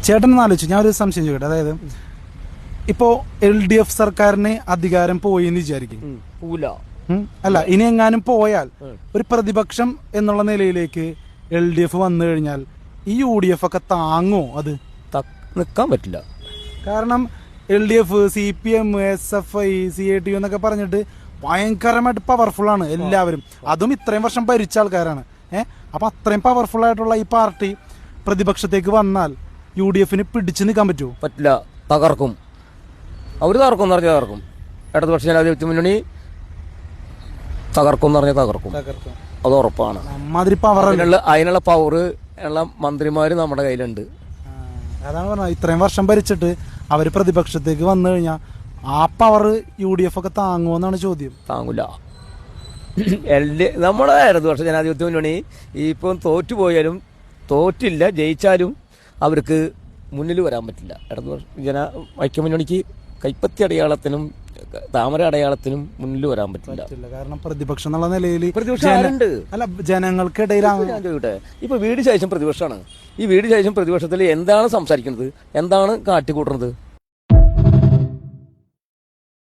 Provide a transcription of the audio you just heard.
ചേട്ടൻ ആലോചിച്ചു, ഞാൻ ഒരു സംശയം ചോദിക്കട്ടെ. അതായത് ഇപ്പോ LDF സർക്കാരിന് അധികാരം പോയി എന്ന് വിചാരിക്കും, അല്ല ഇനി എങ്ങാനും പോയാൽ ഒരു പ്രതിപക്ഷം എന്നുള്ള നിലയിലേക്ക് LDF വന്നു കഴിഞ്ഞാൽ ഈ UDF ഒക്കെ താങ്ങോ? അത് നിൽക്കാൻ പറ്റില്ല. കാരണം LDF, CPM, SFI, CITU എന്നൊക്കെ പറഞ്ഞിട്ട് ഭയങ്കരമായിട്ട് പവർഫുൾ ആണ് എല്ലാവരും. അതും ഇത്രയും വർഷം ഭരിച്ച ആൾക്കാരാണ്. അപ്പൊ അത്രയും പവർഫുൾ ആയിട്ടുള്ള ഈ പാർട്ടി പ്രതിപക്ഷത്തേക്ക് വന്നാൽ UDFന് പിടിച്ചു നിൽക്കാൻ പറ്റുമോ? പറ്റില്ല, തകർക്കും. അവര് തകർക്കും എന്ന് പറഞ്ഞാൽ തകർക്കും. ഇടതുപക്ഷ ജനാധിപത്യ മുന്നണി തകർക്കും എന്ന് പറഞ്ഞാൽ തകർക്കും, അത് ഉറപ്പാണ്. അതിനുള്ള പവർ ഉള്ള മന്ത്രിമാര് നമ്മുടെ കയ്യിലുണ്ട്. അതാണ് പറഞ്ഞത്, ഇത്രയും വർഷം ഭരിച്ചിട്ട് അവര് പ്രതിപക്ഷത്തേക്ക് വന്നു കഴിഞ്ഞാൽ ആ പവർ UDF ഒക്കെ താങ്ങുമെന്നാണ് ചോദ്യം. താങ്ങൂല. നമ്മുടെ ഇടതുപക്ഷ ജനാധിപത്യ മുന്നണി ഇപ്പം തോറ്റുപോയാലും തോറ്റില്ല, ജയിച്ചാലും അവർക്ക് മുന്നിൽ വരാൻ പറ്റില്ല. ഇടതുപക്ഷ ഐക്യമുന്നണിക്ക് കൈപ്പത്തി അടയാളത്തിനും താമര അടയാളത്തിനും മുന്നിൽ വരാൻ പറ്റില്ല. കാരണം പ്രതിപക്ഷം എന്നുള്ള നിലയിൽ അല്ല, ജനങ്ങൾക്കിടയിൽ ഞാൻ ചോദിക്കട്ടെ, ഇപ്പൊ വീട് ശേഷം പ്രതിപക്ഷമാണ്. ഈ വീട് ശേഷം പ്രതിപക്ഷത്തിൽ എന്താണ് സംസാരിക്കുന്നത്, എന്താണ് കാട്ടിക്കൂട്ടുന്നത്?